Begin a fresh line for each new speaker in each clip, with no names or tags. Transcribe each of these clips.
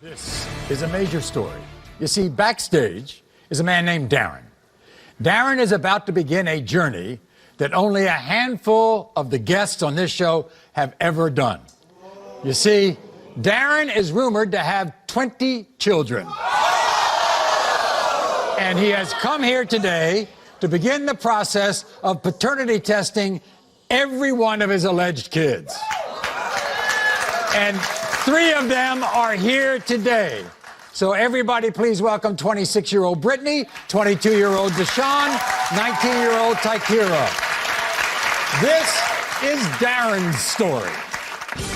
This is a major story. You see, backstage is a man named Darren. Darren is about to begin a journey that only a handful of the guests on this show have ever done. You see, Darren is rumored to have 20 children. And he has come here today to begin the process of paternity testing every one of his alleged kids. And 3 of them are here today. So everybody please welcome 26-year-old Brittany, 22-year-old Deshaun, 19-year-old Tykira. This is Darren's story.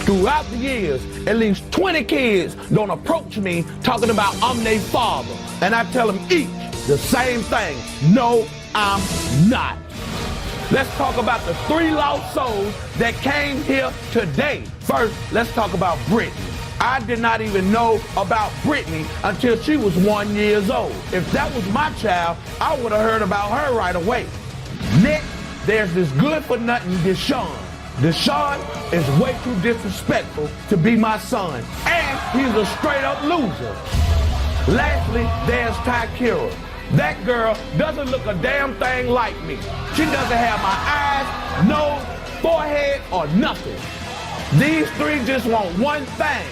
Throughout the years, at least 20 kids don't approach me talking about I'm their father. And I tell them each the same thing. No, I'm not. Let's talk about the 3 lost souls that came here today. First, let's talk about Brittany. I did not even know about Brittany until she was 1 year old. If that was my child, I would have heard about her right away. Next, there's this good-for-nothing Deshaun. Deshaun is way too disrespectful to be my son, and he's a straight-up loser. Lastly, there's Tykira. That girl doesn't look a damn thing like me. She doesn't have my eyes, nose, forehead, or nothing. These 3 just want one thing,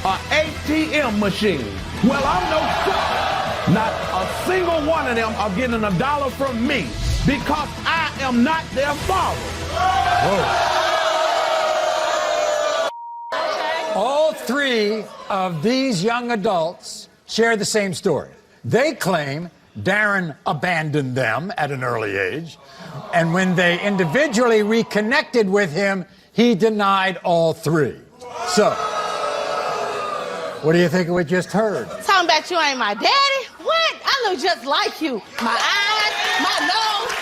an ATM machine. Well, I'm no sucker. Not a single one of them are getting $1 from me because I am not their father.
Whoa. All 3 of these young adults share the same story. They claim Darren abandoned them at an early age, and when they individually reconnected with him, he denied all 3. So, what do you think of what you just heard?
Talking about you ain't my daddy? What? I look just like you. My eyes, my nose.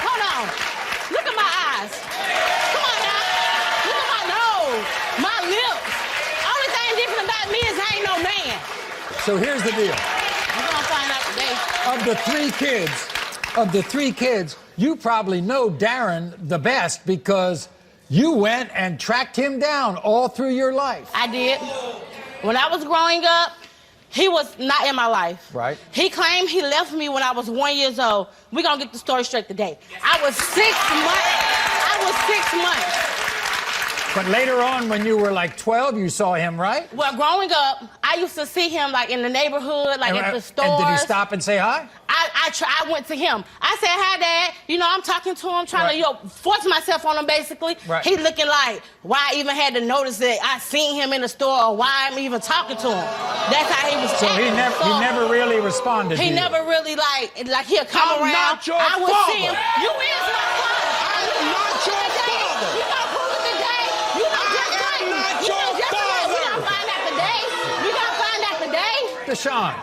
Hold on. Look at my eyes. Come on now. Look at my nose, my lips. Only thing different about me is I ain't no man.
So here's the deal.
You're gonna find out today.
Of the 3 kids, you probably know Darren the best because you went and tracked him down all through your life.
I did. When I was growing up, he was not in my life.
Right.
He claimed he left me when I was 1 year old. We're gonna get the story straight today. I was 6 months.
But later on, when you were like 12, you saw him, right?
Well, growing up, I used to see him like in the neighborhood, like at the stores.
And did he stop and say hi?
I went to him. I said, hi, Dad. You know, I'm talking to him, trying to, force myself on him, basically.
Right.
He looking like, why I even had to notice that I seen him in the store or why I'm even talking to him. That's how he was
So he never really responded to you.
He never really, like he'll come around.
I'm not your
I would
father.
see him. You is my father.
I'm not your father.
You gonna prove it today? You know just right.
not
You
your
know just right. We
father.
gonna find out today. We gonna find out today.
Deshaun,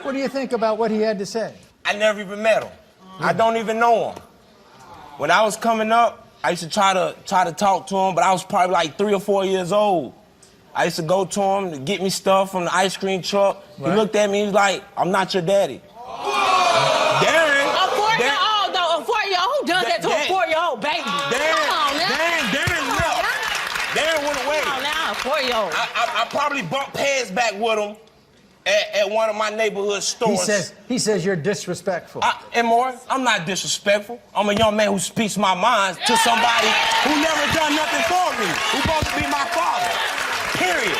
what do you think about what he had to say?
I never even met him. I don't even know him. When I was coming up, I used to try to talk to him, but I was probably like 3 or 4 years old. I used to go to him to get me stuff from the ice cream truck.
Right.
He looked at me, he was like, I'm not your daddy. Darren.
A 4-year-old, though. A 4-year-old. Who does that to a 4-year-old baby? Come on now.
Darren left. Darren went away.
Come on now, a 4-year-old.
I probably bumped heads back with him at one of my neighborhood stores.
He says you're disrespectful.
And more, I'm not disrespectful. I'm a young man who speaks my mind to somebody who never done nothing for me, who's supposed to be my father. Period.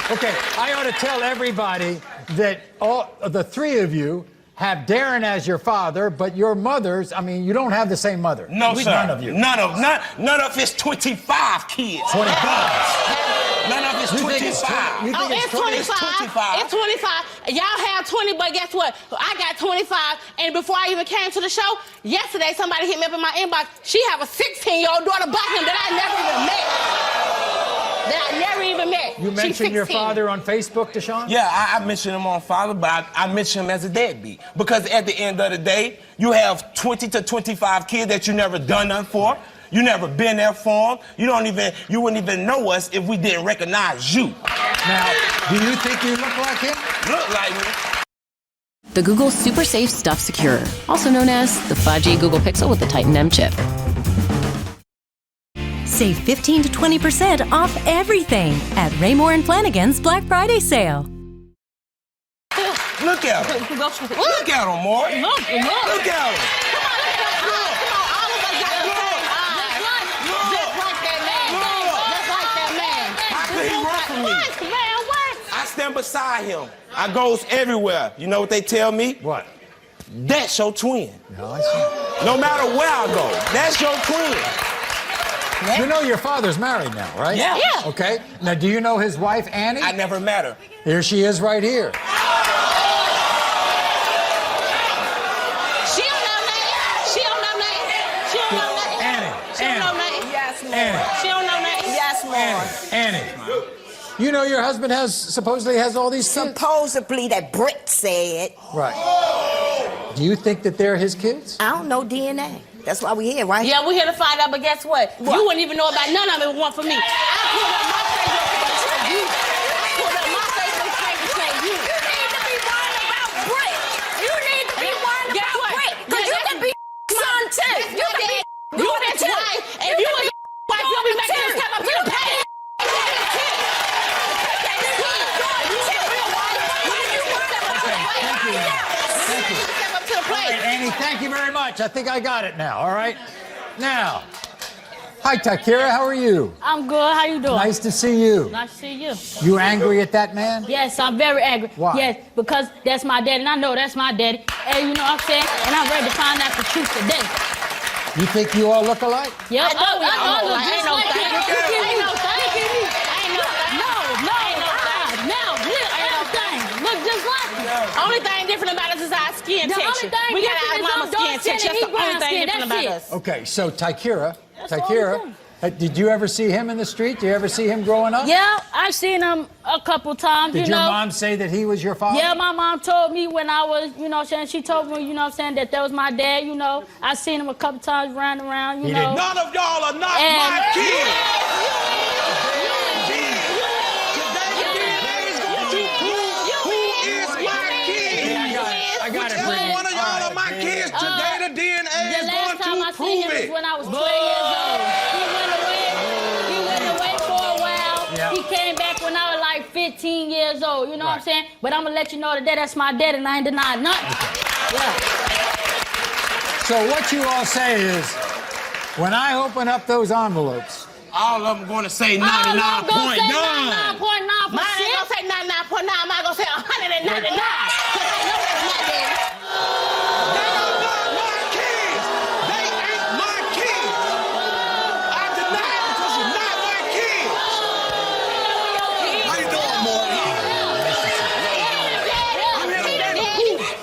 Okay, I ought to tell everybody that all the 3 of you have Darren as your father, but your mothers, I mean, you don't have the same mother.
No, sir.
None of you.
None of his 25 kids.
25.
None of his
You think it's
25.
You think
It's 25. It's 25. Y'all have 20, but guess what? I got 25. And before I even came to the show, yesterday somebody hit me up in my inbox. She have a 16-year-old daughter by him that I never even met.
You mentioned your father on Facebook, Deshaun?
Yeah, I mentioned him on father, but I mentioned him as a deadbeat. Because at the end of the day, you have 20 to 25 kids that you never done nothing for. You never been there for them. You wouldn't even know us if we didn't recognize you.
Now, do you think you look like him?
Look like me.
The Google Super Safe Stuff Secure, also known as the 5G Google Pixel with the Titan M chip.
Save 15 to 20% off everything at Raymore and Flanagan's Black Friday sale.
Look at him. Look at him, Maury. Look at him.
All of us got the same eyes. Just like that man. Just like that man.
How could he run from me?
What, man? What?
I stand beside him. I goes everywhere. You know what they tell me?
What?
That's your twin.
No, I see.
No matter where I go, that's your twin.
You know your father's married now, right?
Yeah.
Yeah.
Okay. Now, do you know his wife, Annie?
I never met her.
Here she is right here.
She don't know nothing. She don't know nothing. She don't know nothing.
Annie.
She don't know nothing.
Yes, Lord.
Annie.
She don't know nothing.
Yes, Lord.
Annie. You know your husband supposedly has all these kids?
Supposedly that Britt said.
Right. Do you think that they're his kids?
I don't know DNA. That's why we here, right?
Yeah, we're here to find out, but guess what?
What?
You wouldn't even know about none of it one for me. I pulled up my Facebook page for you. Pulled up my Facebook page to say you.
You need to be worried about Britt. You need to be worried
Guess
about
what?
Britt. Because you can be son too. You can be
You that's right. If you was wife, you'll be making this come up to the page.
All right, Annie, thank you very much. I think I got it now, all right? Now, hi, Takira, how are you?
I'm good. How you doing?
Nice to see you.
Nice to see you.
You angry at that man?
Yes, I'm very angry.
Why?
Yes, because that's my daddy, and I know that's my daddy. And you know what I'm saying? And I'm ready to find out the truth today.
You think you all look alike?
Yep.
I know,
look
I
just
know,
like
I
you.
know,
Look at
I
me.
know,
Look at me. Now, look, everything. Look just like you.
Only thing different about us is our skin
The
texture.
only thing
We got
different
our
is
mama
I'm dark
skin
skin
texture.
and
That's
he
the only
brown
thing
skin.
different
That's
about
it.
us.
Okay, so Takira,
That's all
did you ever see him in the street? Did you ever see him growing up?
Yeah, I've seen him a couple times,
Did
you
your
know.
mom say that he was your father?
Yeah, my mom told me when I was, you know what I'm saying, she told me, you know what I'm saying, that was my dad, you know. I seen him a couple times running around, you
He
know.
didn't.
None of y'all are not
And-
my kids.
I got it,
Whichever
Brittany.
one of y'all are my kids, today the DNA
The
is
last time
going
I
to
seen
prove
him
it.
was when I was 12 years old. He went away for a while.
Yeah.
He came back when I was like 15 years old, you know what I'm saying? But I'm gonna let you know today that's my dad and I ain't denying nothing. Yeah.
So what you all say is, when I open up those envelopes,
All of them going to say 99.9.
I'm not gonna say 99.9%.
Mine ain't gonna say 99.9. Mine gonna say 199. Cause I know that's my daddy.
They are not my kids. They ain't my kids. I deny it because you're not my kids. How you doing, Maury? I'm here to stand and prove it.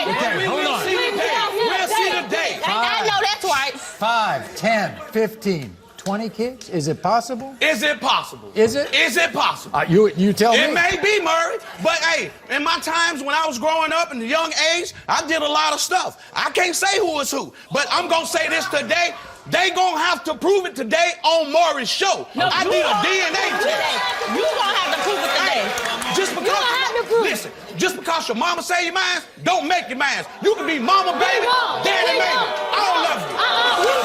okay, hold on.
We'll see the day.
I know that's right.
5, 10, 15, 20 kids? Is it possible?
Is it possible?
Is it?
Is it possible?
You tell me.
It may be, Murray, but hey, in my times when I was growing up in the young age, I did a lot of stuff. I can't say who is who, but I'm gonna say this today. They gonna have to prove it today on Maury's show. I need a DNA test.
You gonna have to prove it today.
Just because
gonna have to prove it.
listen, just because your mama say your mines, don't make your mines. You can be mama baby,
won't.
daddy
We
baby,
won't.
all of you.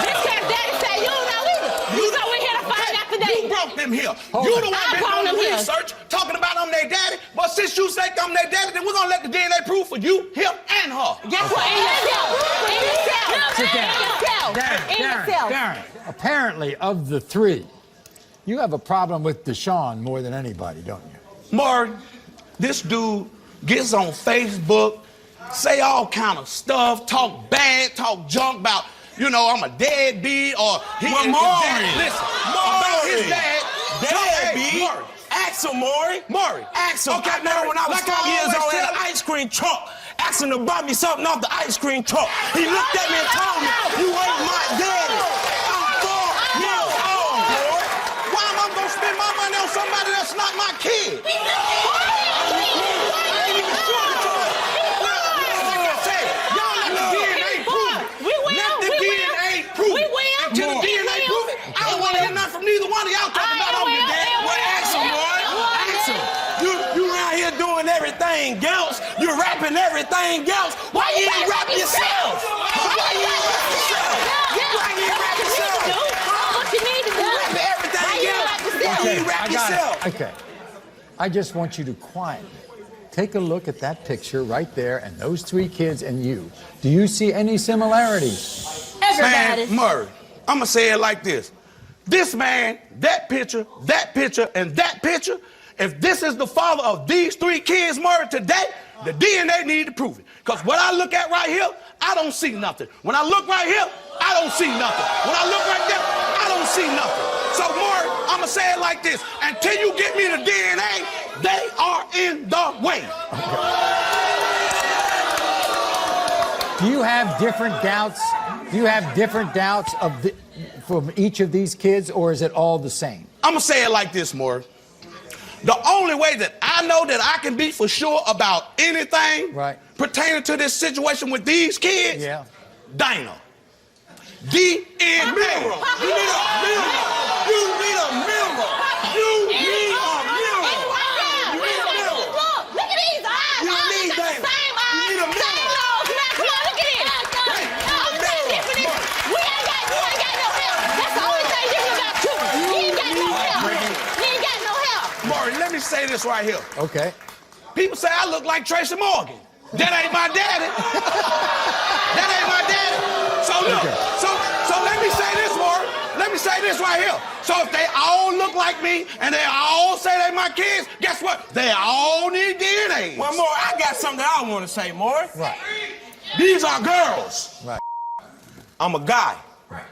This cat daddy say you don't know either. So we're here to find out today.
You brought them here.
Hold
You
on.
the one
I
been
brought
doing
them
the
here.
research, talking about I'm their daddy. But since you say I'm their daddy, then we're gonna let the DNA prove for you, him, and her.
Guess what? In yourself. In yourself.
Sit down.
In yourself. In yourself.
Darren, apparently of the three, you have a problem with Deshaun more than anybody, don't you?
Maury, this dude gets on Facebook, say all kind of stuff, talk bad, talk junk about, you know, I'm a deadbeat or he
Well,
is
Maury.
dad. Listen, about his dad.
Deadbeat?
Hey, Maury.
Ask him, Maury.
Maury.
Ask him.
Okay,
I remember when I was
like I
4 years
always
old in
tell
an
you.
ice cream truck. Asked him to buy me something off the ice cream truck. He looked at me and told me, you ain't my daddy. I'm 4 years old, boy.
Why am I gonna spend my money on somebody that's not my kid? I ain't even sure it's all. Like I said, y'all let the DNA prove it.
We will.
Let the
We will.
DNA prove
We
it.
will.
Until the
We
DNA
will.
prove it, I don't want to hear nothing from neither one of y'all talking about I'm your dad.
Well, ask him, Maury. Ask him. You around here doing everything else. You rapping everything else. Why you ain't rap yourself? Why you ain't
What you need to do.
Everything else.
Okay,
You rap
I got
yourself.
it. Okay. I just want you to quietly take a look at that picture right there and those 3 kids and you. Do you see any similarities?
Everybody.
Man, Murray, I'm gonna say it like this. This man, that picture, and that picture, if this is the father of these 3 kids, Murray, today, the DNA need to prove it. Because what I look at right here, I don't see nothing. When I look right here, I don't see nothing. When I look right there, I don't see nothing. So, Murray, I'm gonna say it like this. Until you get me the DNA, they are in the way.
Do you have different doubts? Do you have different doubts from each of these kids, or is it all the same?
I'm gonna say it like this, Maury. The only way that I know that I can be for sure about anything pertaining to this situation with these kids, Dana. DNA.
Mirror. You need a mirror. You need a mirror. You need a mirror. You need a mirror.
Look at these eyes.
You
All
need
got the
Dana.
same
You
eyes,
need a mirror.
same nose. Now, come on, look at this. Only thing different is you ain't got no hair. That's the only thing different about you. You ain't got no hair. You ain't got no hair.
Maury, let me say this right here.
Okay.
People say I look like Tracy Morgan. That ain't my daddy. That ain't my daddy. So look, so let me say this, Maury. Let me say this right here. So if they all look like me and they all say they my kids, guess what? They all need DNA.
One more. I got something that I want to say, Maury.
Right.
These are girls.
Right.
I'm a guy.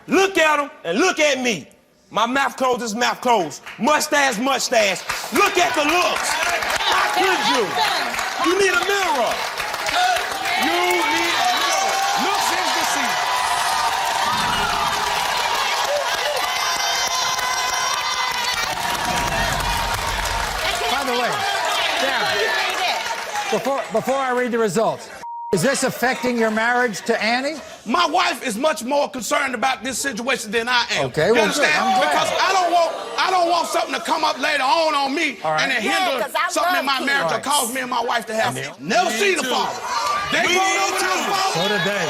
Look at them and look at me. My mouth closed is mouth closed. Mustache. Look at the looks. How could you? You need a mirror. You need a mirror. Looks is deceiving.
By the way, Sarah, before I read the results, is this affecting your marriage to Annie?
My wife is much more concerned about this situation than I am.
Okay,
you
well,
understand?
good. I'm glad.
Because I don't want something to come up later on me and then hinder
'cause I
something in
love
my marriage or
kids.
cause me and my wife to have never see the father. They
We
go
need
over to the
to.
father.
So did they.